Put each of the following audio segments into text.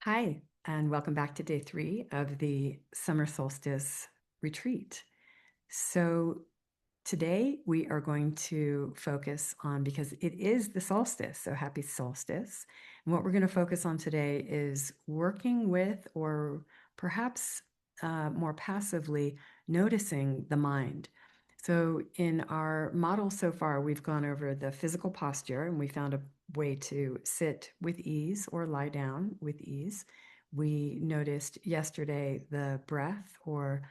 Hi, and welcome back to day 3 of the summer solstice retreat. So, today we are going to focus on, because it is the solstice, so happy solstice. And what we're going to focus on today is working with, or perhaps more passively, noticing the mind. So, in our model so far, we've gone over the physical posture and we found a way to sit with ease or lie down with ease. We noticed yesterday the breath, or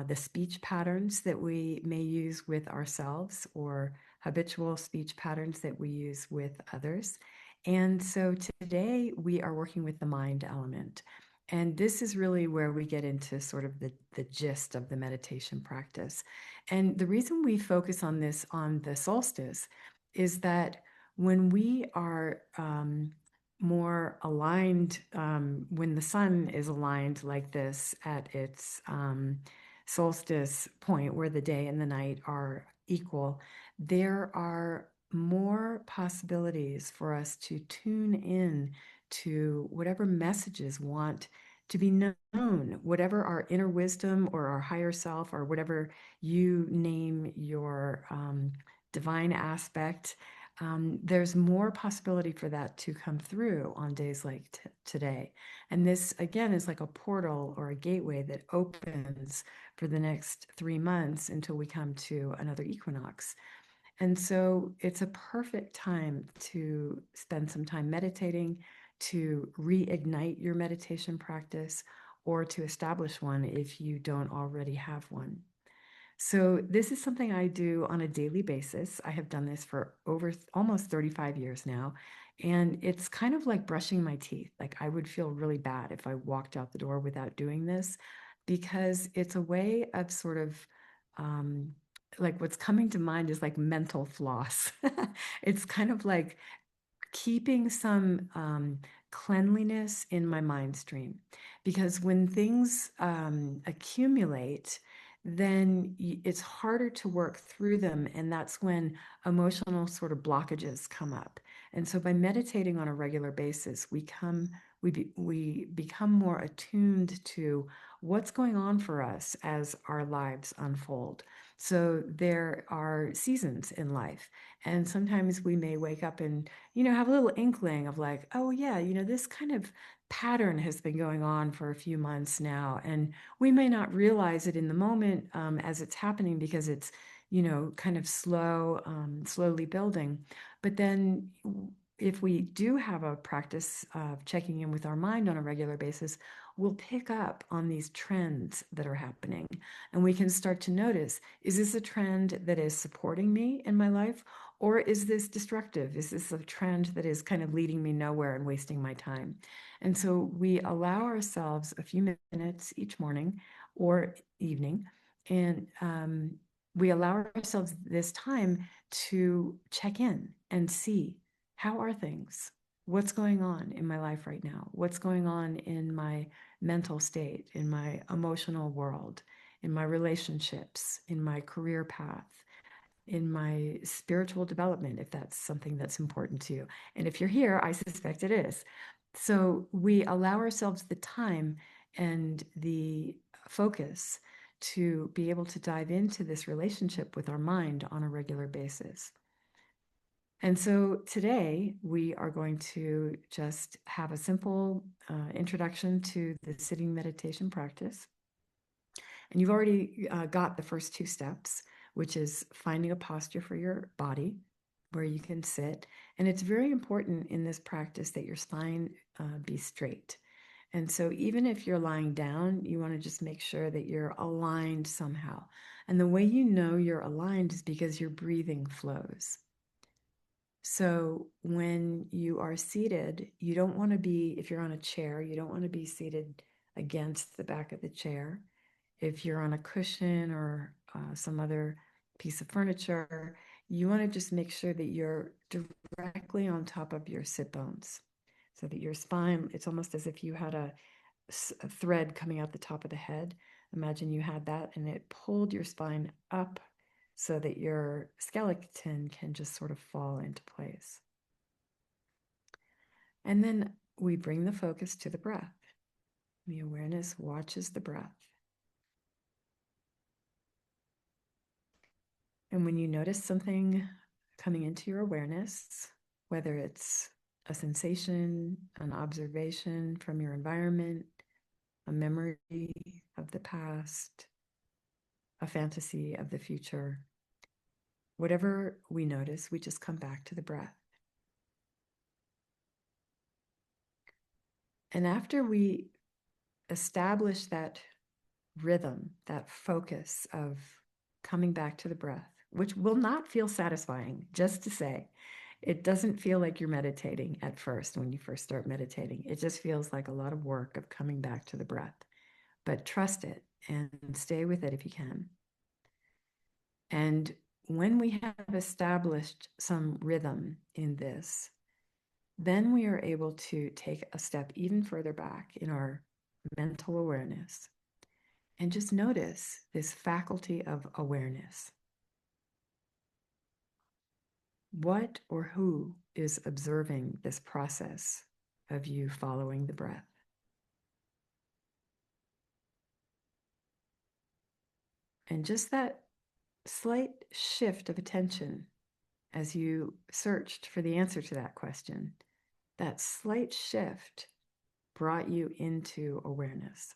the speech patterns that we may use with ourselves, or habitual speech patterns that we use with others. And so today we are working with the mind element. And this is really where we get into sort of the gist of the meditation practice. And the reason we focus on this on the solstice is that when we are more aligned, when the sun is aligned like this at its solstice point, where the day and the night are equal, there are more possibilities for us to tune in to whatever messages want to be known, whatever our inner wisdom or our higher self, or whatever you name your divine aspect. There's more possibility for that to come through on days like today. And this, again, is like a portal or a gateway that opens for the next 3 months until we come to another equinox. And so it's a perfect time to spend some time meditating, to reignite your meditation practice, or to establish one if you don't already have one. So this is something I do on a daily basis. I have done this for over almost 35 years now. And it's kind of like brushing my teeth. Like, I would feel really bad if I walked out the door without doing this, because it's a way of sort of like, what's coming to mind is like mental floss. It's kind of like keeping some cleanliness in my mind stream. Because when things accumulate, then it's harder to work through them. And that's when emotional sort of blockages come up. And so by meditating on a regular basis, we become more attuned to what's going on for us as our lives unfold. So there are seasons in life. And sometimes we may wake up and have a little inkling of like, oh yeah, this kind of pattern has been going on for a few months now. And we may not realize it in the moment as it's happening, because it's, kind of slowly building. But then if we do have a practice of checking in with our mind on a regular basis, we'll pick up on these trends that are happening. And we can start to notice, is this a trend that is supporting me in my life? Or is this destructive? Is this a trend that is kind of leading me nowhere and wasting my time? And so we allow ourselves a few minutes each morning or evening, and we allow ourselves this time to check in and see, how are things? What's going on in my life right now? What's going on in my mental state, in my emotional world, in my relationships, in my career path, in my spiritual development, if that's something that's important to you. And if you're here, I suspect it is. So we allow ourselves the time and the focus to be able to dive into this relationship with our mind on a regular basis. And so today we are going to just have a simple introduction to the sitting meditation practice. And you've already got the first 2 steps, which is finding a posture for your body where you can sit. And it's very important in this practice that your spine be straight. And so even if you're lying down, you want to just make sure that you're aligned somehow. And the way you know you're aligned is because your breathing flows. So when you are seated, you don't want to be, if you're on a chair, you don't want to be seated against the back of the chair. If you're on a cushion or some other piece of furniture, you want to just make sure that you're directly on top of your sit bones, so that your spine, it's almost as if you had a thread coming out the top of the head. Imagine you had that and it pulled your spine up so that your skeleton can just sort of fall into place. And then we bring the focus to the breath. The awareness watches the breath. And when you notice something coming into your awareness, whether it's a sensation, an observation from your environment, a memory of the past, a fantasy of the future, whatever we notice, we just come back to the breath. And after we establish that rhythm, that focus of coming back to the breath, which will not feel satisfying, just to say, it doesn't feel like you're meditating at first when you first start meditating. It just feels like a lot of work of coming back to the breath. But trust it and stay with it if you can. And when we have established some rhythm in this, then we are able to take a step even further back in our mental awareness and just notice this faculty of awareness. What or who is observing this process of you following the breath? And just that slight shift of attention as you searched for the answer to that question, that slight shift brought you into awareness.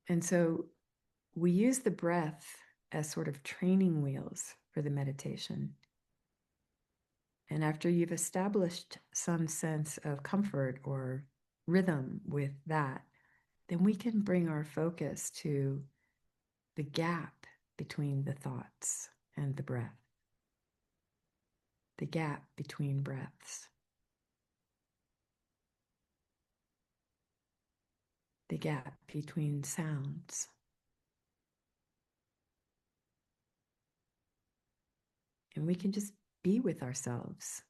And so we use the breath as sort of training wheels for the meditation. And after you've established some sense of comfort or rhythm with that, then we can bring our focus to the gap between the thoughts and the breath, the gap between breaths, the gap between sounds. And we can just be with ourselves,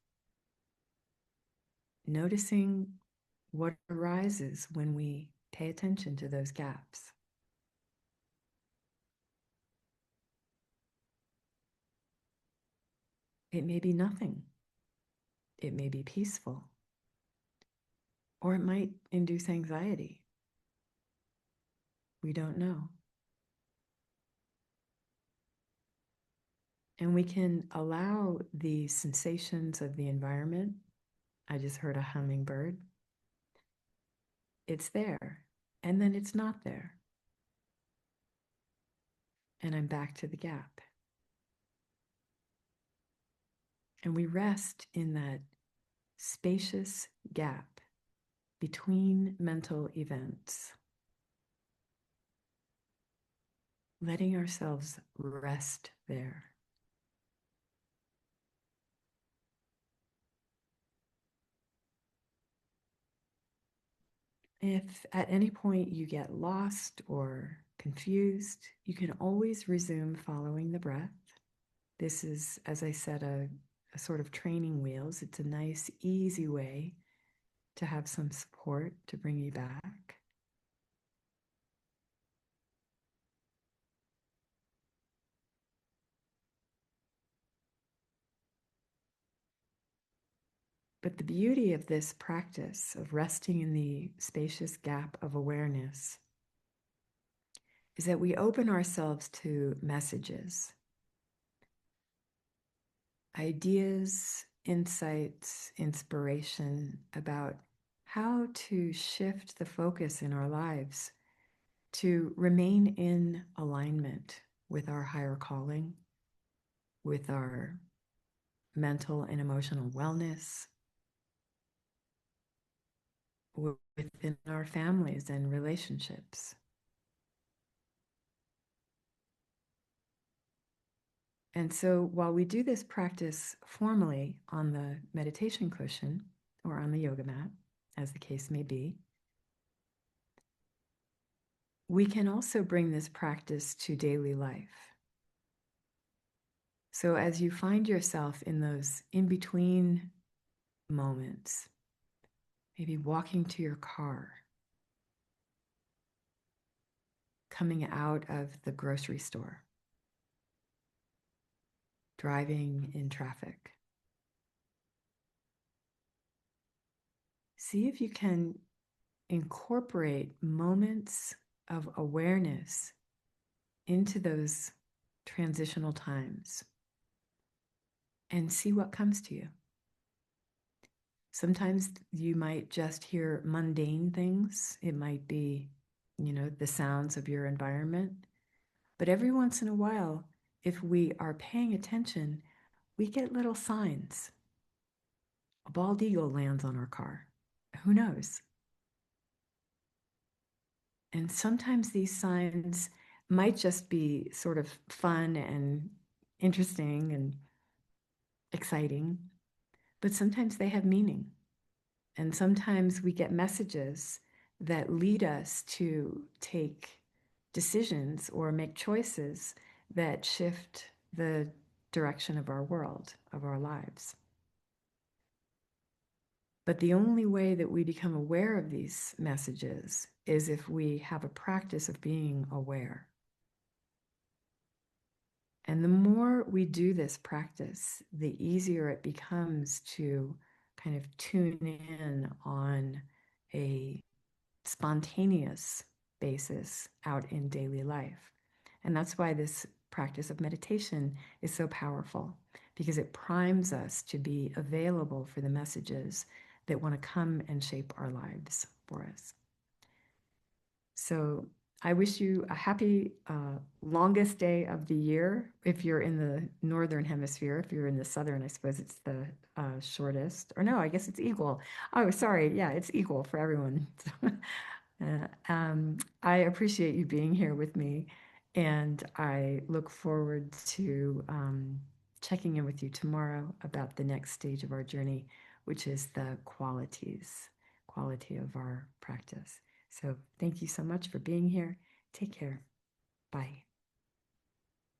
noticing what arises when we pay attention to those gaps. It may be nothing. It may be peaceful. Or it might induce anxiety. We don't know. And we can allow the sensations of the environment. I just heard a hummingbird. It's there, and then it's not there. And I'm back to the gap. And we rest in that spacious gap between mental events, letting ourselves rest there. If at any point you get lost or confused, you can always resume following the breath. This is, as I said, a sort of training wheels. It's a nice, easy way to have some support to bring you back. But the beauty of this practice of resting in the spacious gap of awareness is that we open ourselves to messages, ideas, insights, inspiration about how to shift the focus in our lives to remain in alignment with our higher calling, with our mental and emotional wellness, within our families and relationships. And so while we do this practice formally on the meditation cushion or on the yoga mat, as the case may be, we can also bring this practice to daily life. So as you find yourself in those in-between moments, maybe walking to your car, coming out of the grocery store, driving in traffic, see if you can incorporate moments of awareness into those transitional times and see what comes to you. Sometimes you might just hear mundane things. It might be, the sounds of your environment. But every once in a while, if we are paying attention, we get little signs. A bald eagle lands on our car. Who knows? And sometimes these signs might just be sort of fun and interesting and exciting, but sometimes they have meaning. And sometimes we get messages that lead us to take decisions or make choices that shift the direction of our world, of our lives. But the only way that we become aware of these messages is if we have a practice of being aware. And the more we do this practice, the easier it becomes to kind of tune in on a spontaneous basis out in daily life. And that's why this practice of meditation is so powerful, because it primes us to be available for the messages that want to come and shape our lives for us. So I wish you a happy longest day of the year if you're in the northern hemisphere. If you're in the southern, I suppose it's the shortest. Or no, I guess it's equal. Oh, sorry. Yeah, it's equal for everyone. I appreciate you being here with me, and I look forward to checking in with you tomorrow about the next stage of our journey, which is the quality of our practice. So thank you so much for being here. Take care. Bye.